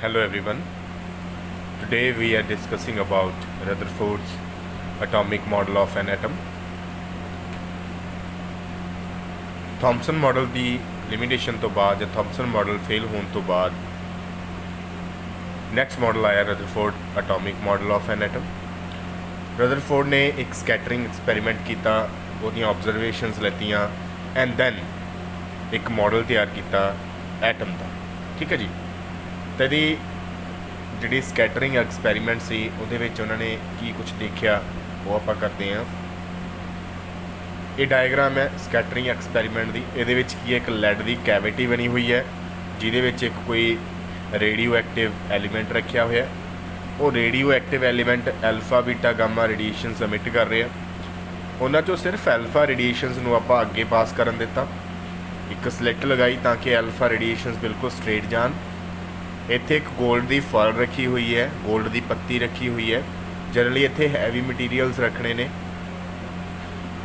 Hello everyone. Today we are discussing about Rutherford's atomic model of an atom. Thomson model ਦੀ limitation ਤੋਂ ਬਾਅਦ ਜਾਂ Thomson model fail ਹੋਣ ਤੋਂ ਬਾਅਦ ਨੈਕਸਟ ਮਾਡਲ ਆਇਆ Rutherford atomic model of an atom. Rutherford ਨੇ ਇੱਕ ਸਕੈਟਰਿੰਗ ਐਕਸਪੈਰੀਮੈਂਟ ਕੀਤਾ, ਉਹਦੀਆਂ ਆਬਜ਼ਰਵੇਸ਼ਨਸ ਲੈਤੀਆਂ ਐਂਡ ਦੈਨ ਇੱਕ ਮਾਡਲ ਤਿਆਰ ਕੀਤਾ ਐਟਮ ਦਾ। ਠੀਕ ਹੈ ਜੀ। ਤੇ ਇਹਦੀ ਜਿਹੜੀ ਸਕੈਟਰਿੰਗ ਐਕਸਪੈਰੀਮੈਂਟ ਸੀ ਉਹਦੇ ਵਿੱਚ ਉਹਨਾਂ ਨੇ ਕੀ ਕੁਝ ਦੇਖਿਆ ਉਹ ਆਪਾਂ ਕਰਦੇ ਹਾਂ। ਇਹ ਡਾਇਗਰਾਮ ਹੈ ਸਕੈਟਰਿੰਗ ਐਕਸਪੈਰੀਮੈਂਟ ਦੀ। ਇਹਦੇ ਵਿੱਚ ਕੀ ਹੈ, ਇੱਕ ਲੈਡ ਦੀ ਕੈਵਿਟੀ ਬਣੀ ਹੋਈ ਹੈ ਜਿਹਦੇ ਵਿੱਚ ਇੱਕ ਕੋਈ ਰੇਡੀਓ ਐਕਟਿਵ ਐਲੀਮੈਂਟ ਰੱਖਿਆ ਹੋਇਆ। ਉਹ ਰੇਡੀਓ ਐਕਟਿਵ ਐਲੀਮੈਂਟ ਐਲਫਾ ਬੀਟਾ ਗਾਮਾ ਰੇਡੀਏਸ਼ਨਸ ਐਮਿਟ ਕਰ ਰਹੇ ਆ। ਉਹਨਾਂ 'ਚੋਂ ਸਿਰਫ ਐਲਫਾ ਰੇਡੀਏਸ਼ਨਸ ਨੂੰ ਆਪਾਂ ਅੱਗੇ ਪਾਸ ਕਰਨ ਦਿੱਤਾ। ਇੱਕ ਸਲਿੱਟ ਲਗਾਈ ਤਾਂ ਕਿ ਐਲਫਾ ਰੇਡੀਏਸ਼ਨਸ ਬਿਲਕੁਲ ਸਟ੍ਰੇਟ ਜਾਣ। ਇੱਥੇ ਇੱਕ ਗੋਲਡ ਦੀ ਫਲ ਰੱਖੀ ਹੋਈ ਹੈ, ਗੋਲਡ ਦੀ ਪੱਤੀ ਰੱਖੀ ਹੋਈ ਹੈ। ਜਨਰਲੀ ਇੱਥੇ ਹੈਵੀ ਮਟੀਰੀਅਲਸ ਰੱਖਣੇ ਨੇ।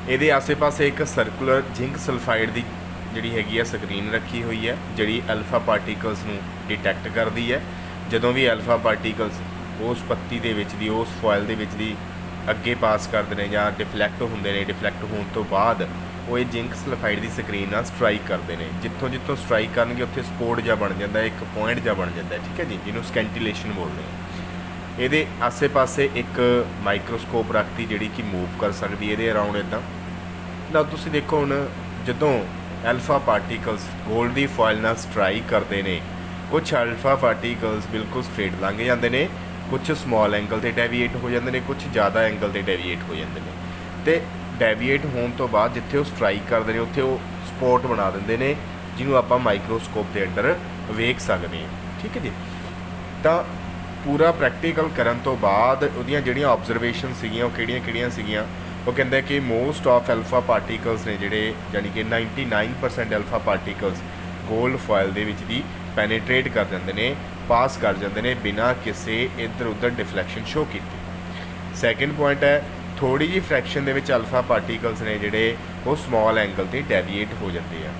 ਇਹਦੇ ਆਸੇ-ਪਾਸੇ ਇੱਕ ਸਰਕੂਲਰ ਜ਼ਿੰਕ ਸਲਫਾਈਡ ਦੀ ਜਿਹੜੀ ਹੈਗੀ ਆ ਸਕਰੀਨ ਰੱਖੀ ਹੋਈ ਹੈ ਜਿਹੜੀ ਐਲਫਾ ਪਾਰਟੀਕਲਸ ਨੂੰ ਡਿਟੈਕਟ ਕਰਦੀ ਹੈ। ਜਦੋਂ ਵੀ ਐਲਫਾ ਪਾਰਟੀਕਲਸ ਉਸ ਪੱਤੀ ਦੇ ਵਿੱਚ ਦੀ, ਉਸ ਫੋਇਲ ਦੇ ਵਿੱਚ ਦੀ ਅੱਗੇ ਪਾਸ ਕਰਦੇ ਨੇ ਜਾਂ ਡਿਫਲੈਕਟ ਹੁੰਦੇ ਨੇ, ਡਿਫਲੈਕਟ ਹੋਣ ਤੋਂ ਬਾਅਦ ਉਹ ਇਹ ਜ਼ਿੰਕ ਸਲਫਾਈਡ ਦੀ ਸਕਰੀਨ ਨਾਲ ਸਟਰਾਈਕ ਕਰਦੇ ਨੇ। ਜਿੱਥੋਂ ਜਿੱਥੋਂ ਸਟਰਾਈਕ ਕਰਨਗੇ ਉੱਥੇ ਸਪੋਟ ਜਿਹਾ ਬਣ ਜਾਂਦਾ, ਇੱਕ ਪੁਆਇੰਟ ਜਿਹਾ ਬਣ ਜਾਂਦਾ। ਠੀਕ ਹੈ ਜੀ, ਜਿਹਨੂੰ ਸਕੈਂਟੀਲੇਸ਼ਨ ਬੋਲਦੇ ਆ। ਇਹਦੇ ਆਸੇ-ਪਾਸੇ ਇੱਕ ਮਾਈਕਰੋਸਕੋਪ ਰੱਖਤੀ ਜਿਹੜੀ ਕਿ ਮੂਵ ਕਰ ਸਕਦੀ ਹੈ ਇਹਦੇ ਅਰਾਊਂਡ ਇੱਦਾਂ। ਨਾ ਤੁਸੀਂ ਦੇਖੋ ਹੁਣ ਜਦੋਂ ਐਲਫਾ ਪਾਰਟੀਕਲਸ ਗੋਲਡ ਦੀ ਫੋਇਲ ਨਾਲ ਸਟਰਾਈਕ ਕਰਦੇ ਨੇ, ਕੁਛ ਐਲਫਾ ਪਾਰਟੀਕਲਸ ਬਿਲਕੁਲ ਸਟ੍ਰੇਟ ਲੰਘ ਜਾਂਦੇ ਨੇ, ਕੁਛ ਸਮਾਲ ਐਂਗਲ 'ਤੇ ਡੈਵੀਏਟ ਹੋ ਜਾਂਦੇ ਨੇ, ਕੁਛ ਜ਼ਿਆਦਾ ਐਂਗਲ 'ਤੇ ਡੈਵੀਏਟ ਹੋ ਜਾਂਦੇ ਨੇ। ਅਤੇ ਡੈਵੀਏਟ ਹੋਣ ਤੋਂ ਬਾਅਦ ਜਿੱਥੇ ਉਹ ਸਟਰਾਈਕ ਕਰਦੇ ਨੇ ਉੱਥੇ ਉਹ ਸਪੋਟ ਬਣਾ ਦਿੰਦੇ ਨੇ ਜਿਹਨੂੰ ਆਪਾਂ ਮਾਈਕਰੋਸਕੋਪ ਦੇ ਅੰਡਰ ਵੇਖ ਸਕਦੇ ਹਾਂ। ਠੀਕ ਹੈ ਜੀ। ਤਾਂ ਪੂਰਾ ਪ੍ਰੈਕਟੀਕਲ ਕਰਨ ਤੋਂ ਬਾਅਦ ਉਹਦੀਆਂ ਜਿਹੜੀਆਂ ਆਬਜ਼ਰਵੇਸ਼ਨ ਸੀਗੀਆਂ ਉਹ ਕਿਹੜੀਆਂ ਸੀਗੀਆਂ। ਉਹ ਕਹਿੰਦਾ ਕਿ ਮੋਸਟ ਆਫ ਐਲਫਾ ਪਾਰਟੀਕਲਸ ਨੇ ਜਿਹੜੇ, ਯਾਨੀ ਕਿ 99% ਐਲਫਾ ਪਾਰਟੀਕਲਸ ਗੋਲਡ ਫੋਇਲ ਦੇ ਵਿੱਚ ਦੀ ਪੈਨੀਟਰੇਟ ਕਰ ਜਾਂਦੇ ਨੇ, ਪਾਸ ਕਰ ਜਾਂਦੇ ਨੇ ਬਿਨਾਂ ਕਿਸੇ ਇੱਧਰ ਉੱਧਰ ਡਿਫਲੈਕਸ਼ਨ ਸ਼ੋ ਕੀਤੀ। ਸੈਕਿੰਡ ਪੁਆਇੰਟ ਹੈ, ਥੋੜ੍ਹੀ ਜਿਹੀ ਫਰੈਕਸ਼ਨ ਦੇ ਵਿੱਚ ਅਲਫਾ ਪਾਰਟੀਕਲਸ ਨੇ ਜਿਹੜੇ ਉਹ ਸਮਾਲ ਐਂਗਲ 'ਤੇ ਡੈਵੀਏਟ ਹੋ ਜਾਂਦੇ ਆ।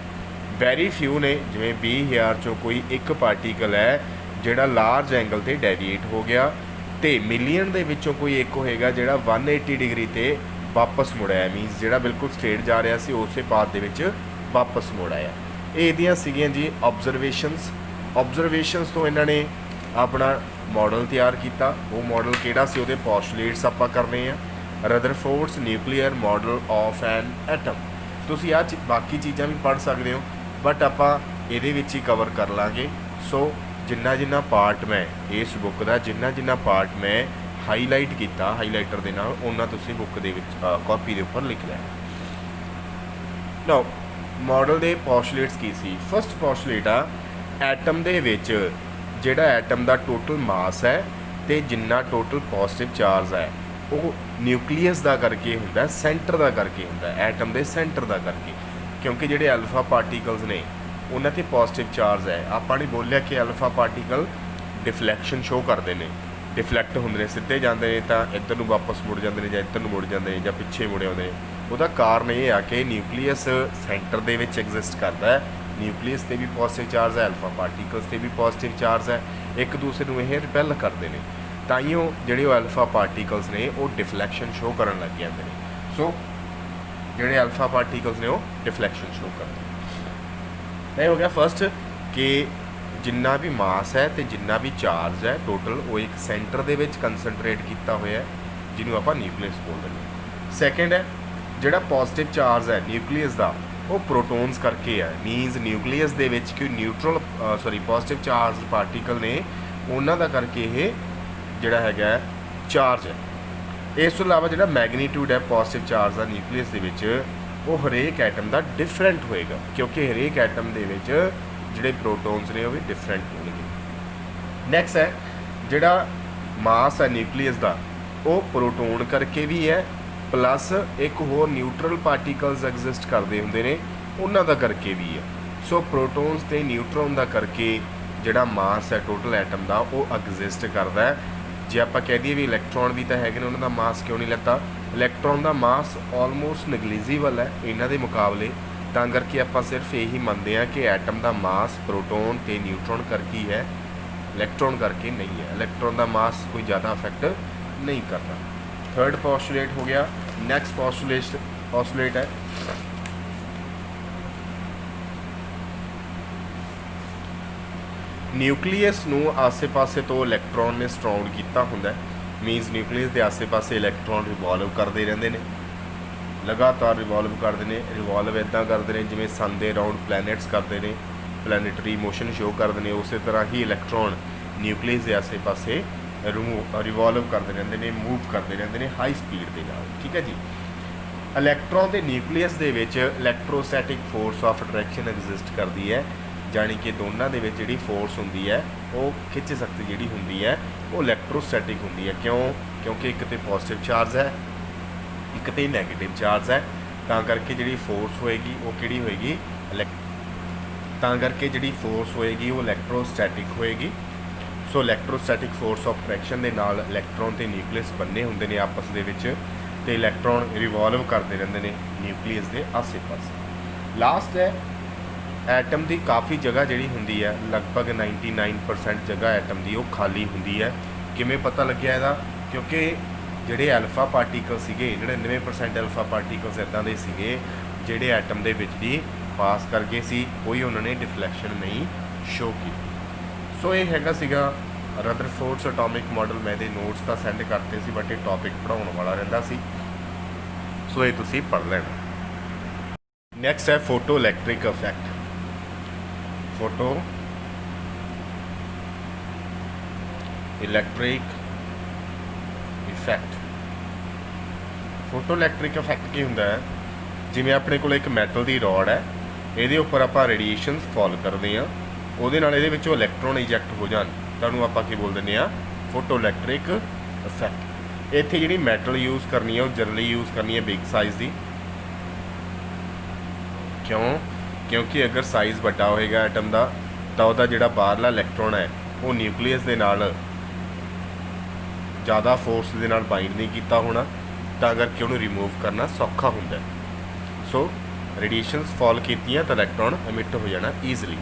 ਵੈਰੀ ਫਿਊ ਨੇ, ਜਿਵੇਂ 20,000 ਚੋਂ ਕੋਈ ਇੱਕ ਪਾਰਟੀਕਲ ਹੈ ਜਿਹੜਾ ਲਾਰਜ ਐਂਗਲ 'ਤੇ ਡੈਵੀਏਟ ਹੋ ਗਿਆ, ਅਤੇ ਮਿਲੀਅਨ ਦੇ ਵਿੱਚੋਂ ਕੋਈ ਇੱਕ ਹੋਏਗਾ ਜਿਹੜਾ 180 ਡਿਗਰੀ 'ਤੇ ਵਾਪਸ ਮੁੜ ਆਇਆ। ਮੀਨਸ ਜਿਹੜਾ ਬਿਲਕੁਲ ਸਟ੍ਰੇਟ ਜਾ ਰਿਹਾ ਸੀ ਉਸੇ ਪਾਥ ਦੇ ਵਿੱਚ ਵਾਪਸ ਮੁੜ ਆਇਆ। ਇਹ ਇਹਦੀਆਂ ਸੀਗੀਆਂ ਜੀ ਆਬਜ਼ਰਵੇਸ਼ਨਸ ਤੋਂ ਇਹਨਾਂ ਨੇ ਆਪਣਾ ਮਾਡਲ ਤਿਆਰ ਕੀਤਾ। ਉਹ ਮਾਡਲ ਕਿਹੜਾ ਸੀ, ਉਹਦੇ ਪੋਸਟੂਲੇਟਸ ਆਪਾਂ ਕਰਨੇ ਆ। Rutherford's nuclear model of an atom. ਤੁਸੀਂ ਬਾਕੀ ਚੀਜ਼ਾਂ ਵੀ ਪੜ੍ਹ ਸਕਦੇ ਹੋ ਬਟ ਆਪਾਂ ਇਹਦੇ ਵਿੱਚ ਹੀ ਕਵਰ ਕਰ ਲਾਂਗੇ। ਸੋ ਜਿੰਨਾ ਪਾਰਟ ਮੈਂ ਇਸ ਬੁੱਕ ਦਾ ਜਿੰਨਾ ਪਾਰਟ ਮੈਂ ਹਾਈਲਾਈਟ ਕੀਤਾ ਹਾਈਲਾਈਟਰ ਦੇ ਨਾਲ, ਉਹਨਾਂ ਤੁਸੀਂ ਬੁੱਕ ਦੇ ਵਿੱਚ ਕਾਪੀ ਦੇ ਉੱਪਰ ਲਿਖ ਲੈਣਾ। ਨਾਓ ਮਾਡਲ ਦੇ ਪੋਸਟੂਲੇਟਸ ਕੀ ਸੀ। ਫਸਟ ਪੋਸਟੂਲੇਟ ਆ, ਐਟਮ ਦੇ ਵਿੱਚ ਜਿਹੜਾ ਐਟਮ ਦਾ ਟੋਟਲ ਮਾਸ ਹੈ ਅਤੇ ਜਿੰਨਾ ਟੋਟਲ ਪੋਜ਼ਿਟਿਵ ਚਾਰਜ ਹੈ ਉਹ ਨਿਊਕਲੀਅਸ ਦਾ ਕਰਕੇ ਹੁੰਦਾ, ਸੈਂਟਰ ਦਾ ਕਰਕੇ ਹੁੰਦਾ, ਐਟਮ ਦੇ ਸੈਂਟਰ ਦਾ ਕਰਕੇ। ਕਿਉਂਕਿ ਜਿਹੜੇ ਅਲਫਾ ਪਾਰਟੀਕਲਸ ਨੇ ਉਹਨਾਂ 'ਤੇ ਪੋਜ਼ਿਟਿਵ ਚਾਰਜ ਹੈ। ਆਪਾਂ ਨੇ ਬੋਲਿਆ ਕਿ ਅਲਫਾ ਪਾਰਟੀਕਲ ਡਿਫਲੈਕਸ਼ਨ ਸ਼ੋ ਕਰਦੇ ਨੇ, ਡਿਫਲੈਕਟ ਹੁੰਦੇ ਨੇ, ਸਿੱਧੇ ਜਾਂਦੇ ਨੇ ਤਾਂ ਇੱਧਰ ਨੂੰ ਵਾਪਸ ਮੁੜ ਜਾਂਦੇ ਨੇ ਜਾਂ ਇੱਧਰ ਨੂੰ ਮੁੜ ਜਾਂਦੇ ਨੇ ਜਾਂ ਪਿੱਛੇ ਮੁੜੇ ਆਉਂਦੇ ਨੇ। ਉਹਦਾ ਕਾਰਨ ਇਹ ਆ ਕਿ ਨਿਊਕਲੀਅਸ ਸੈਂਟਰ ਦੇ ਵਿੱਚ ਐਗਜ਼ਿਸਟ ਕਰਦਾ ਹੈ। ਨਿਊਕਲੀਅਸ 'ਤੇ ਵੀ ਪੋਜ਼ਿਟਿਵ ਚਾਰਜ ਹੈ, ਅਲਫਾ ਪਾਰਟੀਕਲਸ 'ਤੇ ਵੀ ਪੋਜ਼ਿਟਿਵ ਚਾਰਜ ਹੈ। ਇੱਕ ਦੂਸਰੇ ਨੂੰ ਇਹ ਰਿਪੈਲ ਕਰਦੇ ਨੇ, ਤਾਈਓ ਜਿਹੜੇ ਉਹ ਅਲਫਾ ਪਾਰਟੀਕਲਸ ਨੇ ਉਹ ਡਿਫਲੈਕਸ਼ਨ ਸ਼ੋ ਕਰਨ ਲੱਗ ਜਾਂਦੇ ਨੇ। ਸੋ ਜਿਹੜੇ ਅਲਫਾ ਪਾਰਟੀਕਲਸ ਨੇ ਉਹ ਡਿਫਲੈਕਸ਼ਨ ਸ਼ੋ ਕਰਦੇ ਨੇ। ਇਹ ਹੋ ਗਿਆ ਫਸਟ ਕਿ ਜਿੰਨਾ ਵੀ ਮਾਸ ਹੈ ਅਤੇ ਜਿੰਨਾ ਵੀ ਚਾਰਜ ਹੈ ਟੋਟਲ ਉਹ ਇੱਕ ਸੈਂਟਰ ਦੇ ਵਿੱਚ ਕੰਸਨਟਰੇਟ ਕੀਤਾ ਹੋਇਆ ਜਿਹਨੂੰ ਆਪਾਂ ਨਿਊਕਲੀਅਸ ਬੋਲਦੇ ਨੇ। ਸੈਕਿੰਡ ਹੈ ਜਿਹੜਾ ਪੋਜ਼ਿਟਿਵ ਚਾਰਜ ਹੈ ਨਿਊਕਲੀਅਸ ਦਾ ਉਹ ਪ੍ਰੋਟੋਨਸ ਕਰਕੇ ਹੈ। ਮੀਨਸ ਨਿਊਕਲੀਅਸ ਦੇ ਵਿੱਚ ਕੋਈ ਪੋਜ਼ਿਟਿਵ ਚਾਰਜ ਪਾਰਟੀਕਲ ਨੇ, ਉਹਨਾਂ ਦਾ ਕਰਕੇ ਇਹ ਜਿਹੜਾ ਹੈਗਾ ਚਾਰਜ ਹੈ। ਇਸ ਤੋਂ ਇਲਾਵਾ ਜਿਹੜਾ ਮੈਗਨੀਟਿਊਡ ਹੈ ਪੋਜ਼ਿਟਿਵ ਚਾਰਜ ਦਾ ਨਿਊਕਲੀਅਸ ਦੇ ਵਿੱਚ ਉਹ ਹਰੇਕ ਐਟਮ ਦਾ ਡਿਫਰੈਂਟ ਹੋਏਗਾ, ਕਿਉਂਕਿ ਹਰੇਕ ਐਟਮ ਦੇ ਵਿੱਚ ਜਿਹੜੇ ਪ੍ਰੋਟੋਨਸ ਨੇ ਉਹ ਵੀ ਡਿਫਰੈਂਟ ਹੋਣਗੇ। ਨੈਕਸਟ ਹੈ ਜਿਹੜਾ ਮਾਸ ਹੈ ਨਿਊਕਲੀਅਸ ਦਾ ਉਹ ਪ੍ਰੋਟੋਨ ਕਰਕੇ ਵੀ ਹੈ, ਪਲੱਸ ਇੱਕ ਹੋਰ ਨਿਊਟਰਲ ਪਾਰਟੀਕਲਸ ਐਗਜ਼ਿਸਟ ਕਰਦੇ ਹੁੰਦੇ ਨੇ ਉਹਨਾਂ ਦਾ ਕਰਕੇ ਵੀ ਹੈ। ਸੋ ਪ੍ਰੋਟੋਨਸ ਅਤੇ ਨਿਊਟਰੋਨ ਦਾ ਕਰਕੇ ਜਿਹੜਾ ਮਾਸ ਹੈ ਟੋਟਲ ਐਟਮ ਦਾ ਉਹ ਐਗਜ਼ਿਸਟ ਕਰਦਾ ਹੈ। ਜੇ ਆਪਾਂ ਕਹਿ ਦਈਏ ਵੀ ਇਲੈਕਟ੍ਰੋਨ ਵੀ ਤਾਂ ਹੈਗੇ ਨੇ, ਉਹਨਾਂ ਦਾ ਮਾਸ ਕਿਉਂ ਨਹੀਂ ਲੈਤਾ। ਇਲੈਕਟ੍ਰੋਨ ਦਾ ਮਾਸ ਆਲਮੋਸਟ ਨੈਗਲੀਜੀਬਲ ਹੈ ਇਹਨਾਂ ਦੇ ਮੁਕਾਬਲੇ, ਤਾਂ ਕਰਕੇ ਆਪਾਂ ਸਿਰਫ ਇਹੀ ਮੰਨਦੇ ਹਾਂ ਕਿ ਐਟਮ ਦਾ ਮਾਸ ਪ੍ਰੋਟੋਨ ਅਤੇ ਨਿਊਟਰੋਨ ਕਰਕੇ ਹੀ ਹੈ। इलैक्ट्रॉन करके नहीं है। इलैक्ट्रॉन का मास कोई ज़्यादा अफेक्ट नहीं करता। थर्ड पोस्टुलेट हो गया। नैक्सट पोस्टुलेट है न्यूक्लीयस नूं आसे पासे तो इलैक्ट्रॉन ने सराउंड किया हुंदा है। मीनस न्यूक्लीयस के आसे पासे इलैक्ट्रॉन रिवॉल्व करते रहते हैं, लगातार रिवॉल्व करते हैं। रिवॉल्व इदा करते हैं जिवें सन दे राउंड प्लैनेट्स करते हैं, प्लैनेटरी मोशन शो करते हैं। उस तरह ही इलैक्ट्रॉन न्यूक्लीयस के आसे पासे रिवॉल्व करते रहते हैं, मूव करते रहते हैं हाई स्पीड के नाल। ठीक है जी। इलैक्ट्रॉन के न्यूक्लीयस के विच इलैक्ट्रोस्टैटिक फोर्स ऑफ अट्रैक्शन एग्जिस्ट करती है, जानी कि दोनों के विच जिहड़ी फोर्स होंदी है वो खिच शक्ति जिहड़ी होंदी है वो इलैक्ट्रोस्टैटिक होंदी है। क्यों? क्योंकि एक तो पॉजिटिव चार्ज है, एक तो नैगेटिव चार्ज है, तां करके जिहड़ी फोर्स होएगी वो किहड़ी होएगी, तां करके जिहड़ी फोर्स होएगी वो इलैक्ट्रोस्टैटिक होएगी। सो इलैक्ट्रोस्टैटिक फोर्स ऑफ अट्रैक्शन के नाल इलैक्ट्रॉन ते न्यूक्लीयस बन्ने होंदे ने आपस दे विच, ते इलैक्ट्रॉन रिवॉल्व करते रहते हैं न्यूक्लीयस के आसे पासे। लास्ट है एटम की काफ़ी जगह जिहड़ी हुंदी है, लगभग 99% जगह एटम की वो खाली हुंदी है। किवें पता लग्या इहदा? क्योंकि जिहड़े अल्फा पार्टिकल सीगे 99% अल्फा पार्टिकल्स इदां दे सीगे जिहड़े एटम दे विच दी पास कर गए सी, कोई उन्होंने डिफ्लैक्शन नहीं शो की। सो ये हैगा सीगा रदरफोर्ड्स एटॉमिक मॉडल। मैं दे नोट्स तो सेंड करते सी, बट ये टॉपिक पढ़ाउण वाला रहिंदा सी, सो ये तुसीं पढ़ लेना। नैक्सट है photo electric effect. Photo electric effect. Photo electric effect की हुंदा है? जिवें अपने कोल एक मैटल की रॉड है, ये उपर आप रेडिएशन फॉल करते हैं, वो इलैक्ट्रॉन इजैक्ट हो जान, तुहानूं आपां की बोल दिंदे आ फोटो इलैक्ट्रिक इफैक्ट। इत्थे जिहड़ी मैटल यूज़ करनी है वो जनरली यूज़ करनी है बिग साइज़ की। क्यों? क्योंकि अगर साइज़ वड्डा होएगा एटम का तो वह जिहड़ा बाहरला इलैक्ट्रॉन है वो न्यूक्लीयस के नाल ज़्यादा फोर्स के नाल बाइंड नहीं किया होना, तां करके उन्हें रिमूव करना सौखा हुंदा है। सो रेडिएशनस फॉल कीतियां तो इलैक्ट्रॉन एमिट हो जाना ईजली।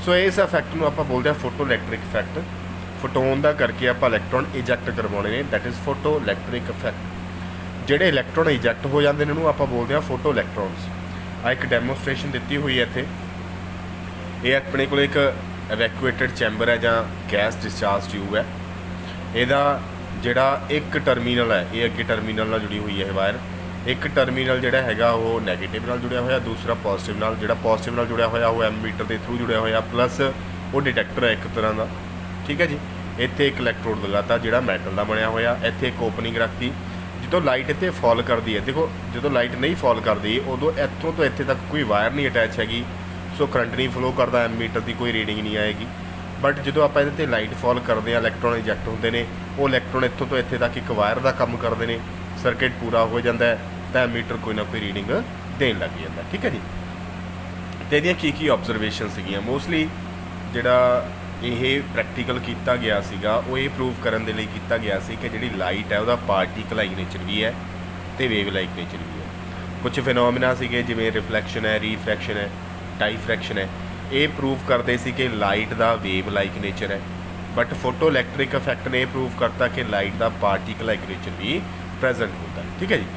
सो इस इफैक्ट में आप बोलते हैं फोटो इलैक्ट्रिक इफैक्ट। फोटोन का करके आप इलैक्ट्रॉन इजैक्ट करवाने ने, that is photo electric effect. जिहड़े इलैक्ट्रॉन इजैक्ट हो जाते हैं इन्होंने आप बोलते हैं फोटो इलैक्ट्रॉन्स। आ एक डैमोस्ट्रेशन दी हुई है इत्थे। ये अपने को एक एवैक्यूएटेड चैंबर है जां गैस डिस्चार्ज ट्यूब है। ਇਹਦਾ ਜਿਹੜਾ एक टर्मीनल है, ये अगे टर्मीनल नाल जुड़ी हुई है वायर। एक टर्मीनल ਜਿਹੜਾ ਹੈਗਾ ਉਹ ਨੈਗੇਟਿਵ ਨਾਲ ਜੁੜਿਆ ਹੋਇਆ, दूसरा पॉजिटिव ਨਾਲ। ਜਿਹੜਾ पॉजिटिव ਨਾਲ ਜੁੜਿਆ ਹੋਇਆ ਉਹ ਐਮੀਟਰ ਦੇ ਥਰੂ ਜੁੜਿਆ ਹੋਇਆ, प्लस ਉਹ डिटेक्टर है एक तरह का। ठीक है जी। ਇੱਥੇ एक इलैक्ट्रोड लगाता ਜਿਹੜਾ मैटल का बनया होया। ਇੱਥੇ एक ओपनिंग रखती, जो लाइट इतने फॉल करती है, देखो जो लाइट नहीं फॉल करती उदों इतों तो इत्थे तक कोई वायर नहीं अटैच हैगी, सो करंट नहीं फ्लो करता, एमीटर की कोई रीडिंग नहीं आएगी। बट जो आप ये लाइट फॉल करते हैं, इलैक्ट्रॉन इजैक्ट होंगे ने, वो इलैक्ट्रॉन इतों तो इत्थे तक एक वायर का काम करते हैं, सर्किट पूरा हो जाता है तो एमीटर कोई ना कोई रीडिंग देन लग जाता। ठीक है जी। तो ये की ऑबजरवेशन सीगियां मोस्टली जिहड़ा ये प्रैक्टिकल किया गया सीगा वो ये प्रूव करने के लिए किया गया सी कि जिहड़ी लाइट है वह पार्टिकल लाइक नेचर भी है तो वेव लाइक नेचर भी है। कुछ फिनोमिना सीगे जिवें रिफ्लैक्शन है, रीफ्रैक्शन है, डाईफ्रैक्शन है, ये प्रूव करते सी कि लाइट का वेव लाइक नेचर है। बट फोटो इलैक्ट्रिक इफैक्ट ने प्रूव करता कि लाइट का पार्टिकल लाइक नेचर भी प्रेजेंट होता है। ठीक है जी।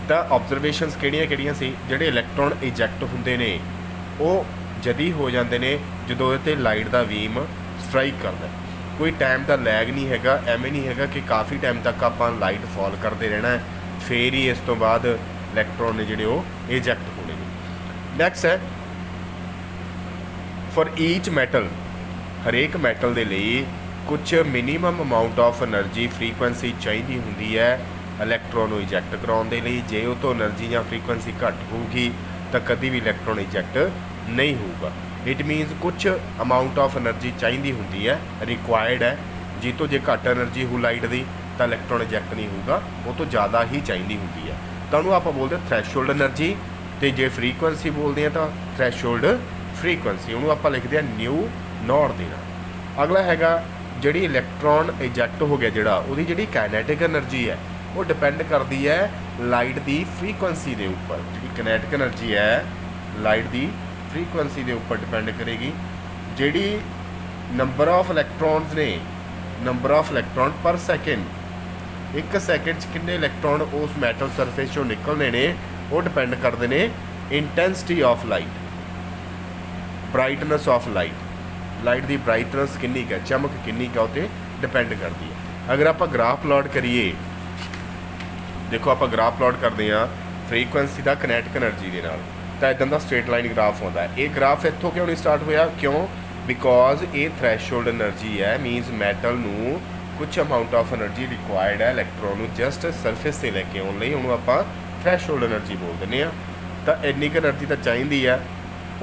तो ऑबजरवेशनस किहड़ियां सी, जिहड़े इलैक्ट्रॉन इजैक्ट होंदे ने वो जदी हो जाते हैं जो ये लाइट का बीम स्ट्राइक करता है। कोई टाइम का लैग नहीं हैगा, एवें नहीं हैगा कि काफ़ी टाइम तक आप लाइट फॉल करते रहना है, फिर ही इस तो बाद इलैक्ट्रॉन ने जिहड़े वो इजैक्ट होने। नैक्सट है फॉर ईच मैटल, हरेक मैटल के लिए कुछ minimum amount of energy frequency चाहिए होंगी है इलैक्ट्रॉन इजैक्ट कराने लिए। जे वो तो एनर्जी या फ्रीकुएंसी घट होगी तो कभी भी इलैक्ट्रॉन इजैक्ट नहीं होगा। इट मीनस कुछ अमाउंट ऑफ एनर्जी चाहिए होंगी है, रिक्वायर्ड है, जी तो जे घट एनर्जी हो लाइट की तो इलैक्ट्रॉन इजैक्ट नहीं होगा, वो तो ज़्यादा ही चाहिए होंगी है। तो उन्होंने आप बोलते थ्रैशोल्ड एनर्जी, तो जे फ्रीकुएंसी बोलते हैं तो थ्रैशोल्ड फ्रीकुएंसी, उन्होंने आप लिखते हैं न्यू नॉट देना। अगला हैगा जिहड़ी इलैक्ट्रॉन इजैक्ट हो गया जिहड़ा उहदी जिहड़ी काइनेटिक एनर्जी है वो डिपेंड करती है लाइट की फ्रीकुएंसी के उपर। जी काइनेटिक एनर्जी है लाइट की फ्रीकुएंसी के उपर डिपेंड करेगी। जिहड़ी नंबर ऑफ इलैक्ट्रॉन्स ने, नंबर ऑफ इलैक्ट्रॉन पर सैकेंड, एक सैकेंड च कितने इलैक्ट्रॉन उस मैटल सरफेस चों निकलने ने, वो डिपेंड करते हैं intensity of light, brightness of light, light की ब्राइटनेस किन्नी है, चमक किन्नी है, उत्ते डिपेंड करती है। अगर आप ग्राफ प्लॉट करिए, देखो आप ग्राफ प्लॉट करते हैं फ्रीकुएंसी का कनैटिक एनर्जी के नाल, तो इदां दा स्ट्रेट लाइन ग्राफ आता है। ये ग्राफ इत्थों क्यों नहीं स्टार्ट होया, क्यों, बिकॉज ये थ्रैशोल्ड एनर्जी है, मीनस मैटल नूं कुछ अमाउंट ऑफ एनर्जी रिक्वायर्ड है इलैक्ट्रॉन नूं जस्ट सरफेस से लैके आउण लई, उहनूं आपां थ्रैशोल्ड एनर्जी बोल दिंदे आ। तो इन्नी क एनर्जी तो चाहिए है,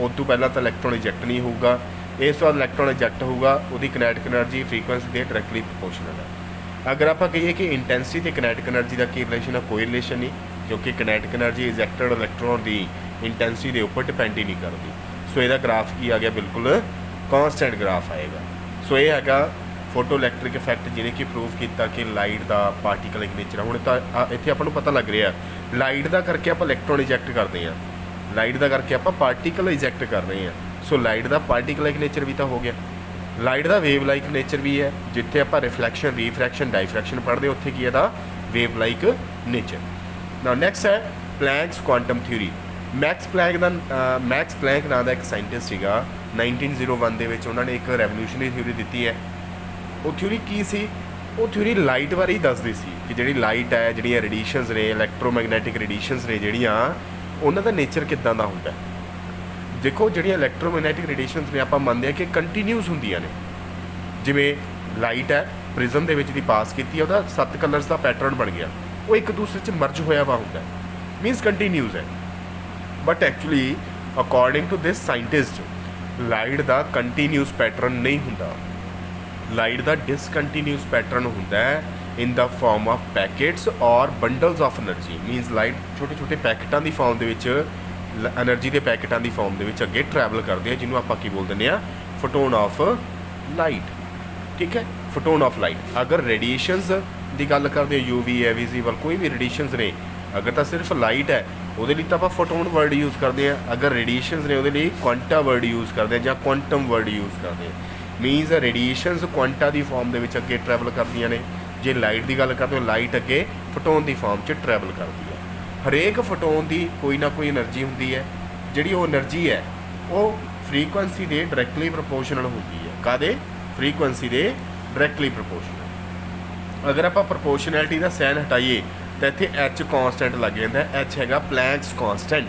उस तो पहला तो इलैक्ट्रॉन इजैक्ट नहीं होगा, इस बाद इलैक्ट्रॉन इजैक्ट होगा, उसकी कनैटिक एनर्जी फ्रीकुएंसी के डायरैक्टली प्रोपोर्शनल है। अगर आप कहिए कि इंटेंसिटी तो कनैटिक एनर्जी का की रिलेशन है, कोई रिलेशन नहीं, क्योंकि कनैटिक एनर्जी इजैक्टेड इलैक्ट्रॉन की इंटेंसिटी के उपर डिपेंड ही नहीं करती। सो यदा ग्राफ की आ गया, बिल्कुल कॉन्सटेंट ग्राफ आएगा। सो ये है फोटो इलैक्ट्रिक इफैक्ट जिन्हें कि प्रूव किया कि लाइट का पार्टिकल नेचर। हुण तो इत्थे आपां नूं पता लग रहा लाइट का करके आप इलैक्ट्रॉन इजैक्ट करते हैं, लाइट का करके आप पार्टिकल इजैक्ट कर रहे हैं। सो लाइट का पार्टिकल लाइक नेचर भी तो हो गया, लाइट का वेव लाइक नेचर भी है। जिथे आप रिफ्लैक्शन, रिफ्रैक्शन, डायफ्रैक्शन पढ़ते उत्थे की है wave like nature. Now next है Planck's quantum theory. Max Planck नाम का एक साइंटिस्ट सीगा, 1901 दे विच उन्होंने एक रेवोल्यूशनरी थ्योरी दी है। वो थ्योरी की सी, वो थ्योरी लाइट बारे ही दसदी सी कि जी लाइट है, जी रेडिएशनस ने, इलैक्ट्रोमैगनैटिक रेडिएशनस ने, जिहड़ियां उन्हां दा नेचर किदां दा हुंदा है। देखो जिहड़ियां इलैक्ट्रोमैगनैटिक रेडिएशनस ने आपां मंनदे कि कंटीन्यूस हुंदियां ने, जिवें लाइट है प्रिज्म दे विच दी पास कीती, उहदा 7 कलर्स का पैटर्न बन गया, वो एक दूसरे च मर्ज होया वा हुंदा है, मीनस कंटीन्यूस है। But actually according to this scientist light का कंटीन्यूस पैटर्न नहीं हुंदा, लाइट का डिसकंटीन्यूस पैटर्न होंदा है in the form of packets or bundles of energy. Means light छोटे छोटे पैकेटां की फॉर्म के एनर्जी के पैकेटां की फॉर्म के अगे ट्रैवल करते हैं, जिन्होंने आप की बोल दें फोटोन ऑफ लाइट। ठीक है, फोटोन ऑफ लाइट। अगर रेडिएशनस की गल करते हो, यूवी है, विजिबल, कोई भी रेडिएशनस ने, अगर तो सिर्फ लाइट है वो तो आप फोटोन वर्ड यूज़ करते हैं, अगर रेडिएशनस ने वो क्वांटा वर्ड यूज़ करते हैं या क्वांटम वर्ड यूज़ करते हैं। मीनस रेडिएशनस क्वांटा की फॉर्म के अगे ट्रैवल करदियां ने, जे लाइट की गल करते हो लाइट अगे फोटोन की फॉर्म च ट्रैवल करती है। हरेक फोटोन की कोई ना कोई एनर्जी होंदी है, जिहड़ी वो एनर्जी है वो फ्रीकुएंसी के डायरैक्टली प्रोपोर्शनल होंदी है। कादे? फ्रीकुएंसी के डायरैक्टली प्रोपोर्शनल। अगर आप प्रोपोर्शनैलिटी का सैन हटाइए तो इत्थे एच कॉन्सटेंट लग जाता है। एच है प्लैंक्स कॉन्सटेंट।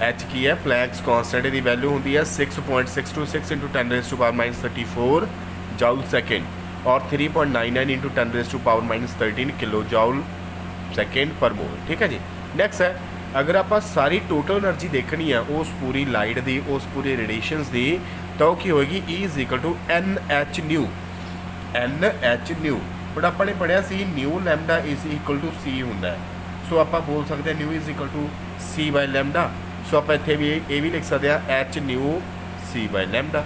एच की है प्लैंक्स कॉन्सटेंट की वैल्यू होंदी है 6.626 इंटू 10⁻⁻34 जाउल सेकेंड और 3.99 इंटू 10⁻⁻13 किलो जाउल सेकेंड पर मोल। ठीक है जी। नैक्सट है, अगर आप सारी टोटल एनर्जी देखनी है उस पूरी लाइट की, उस पूरी रेडिएशनस की, तो की होएगी E is equal to NH nu. NH nu but आपने पढ़िया सी nu lambda is equal to C होंदा है। सो आप बोल सकते हैं nu is equal to C by lambda. So आप इत्थे भी ये भी लिख सकते हैं H nu C by lambda.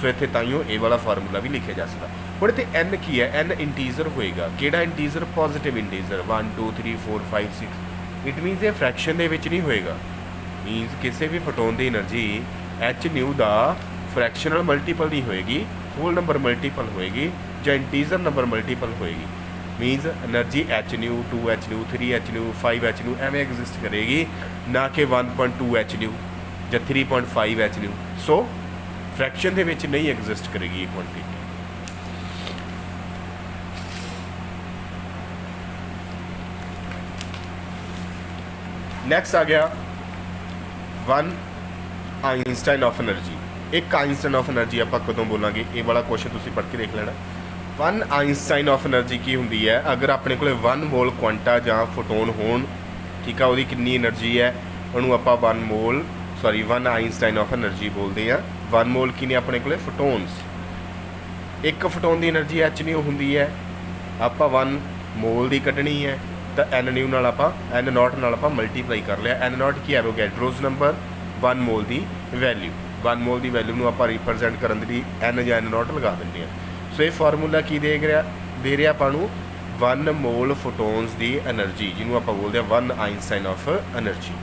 So इत्थे ताइयों ए वाला फार्मूला भी लिखे जा सकता। हुण इत्थे N की है, N इंटीजर होएगा। किहड़ा integer? Positive integer 1 2 3 4 5 6। It means ये फ्रैक्शन दे विच नहीं होएगा। मीनस किसी भी फोटोन की एनर्जी H न्यू का फ्रैक्शनल मल्टीपल नहीं होएगी, होल नंबर मल्टीपल होएगी या इंटीजर नंबर मल्टीपल होएगी। मीनस energy H new 2H new 3H new 5H new एवं एग्जिस्ट करेगी, ना कि 1.2H न्यू या 3.5H न्यू। सो फ्रैक्शन दे विच नहीं एग्जिस्ट करेगी ये क्वांटिटी। नैक्सट आ गया 1 आइंस्टाइन ऑफ एनर्जी। एक आइंस्टाइन ऑफ एनर्जी आप कदों बोलांगे, ये वाला क्वेश्चन तुसीं पढ़ के देख लेना। 1 आइंस्टाइन ऑफ एनर्जी की होंदी है? अगर अपने को 1 मोल क्वांटा या फोटोन होण, ठीक है, वो कितनी एनर्जी है उन्होंने आप 1 आइंस्टाइन ऑफ एनर्जी बोलते हैं। 1 मोल की ने अपने को फोटोन्स, एक फोटोन की एनर्जी H न्यू होंदी है, आप 1 मोल की कढ़नी है तो N न्यू नाल आप N नॉट नाल आप मल्टीप्लाई कर लिया। N नॉट की एवोगैड्रोस नंबर, 1 मोल की वैल्यू, 1 मोल की वैल्यू में आप रिप्रजेंट करने की N या N नॉट लगा देंगे हैं। सो ये फार्मूला की दे रहा आपू 1 मोल फोटोन्स की एनर्जी, जिन्होंने आप बोलते हैं 1 आइंस्टाइन ऑफ एनर्जी।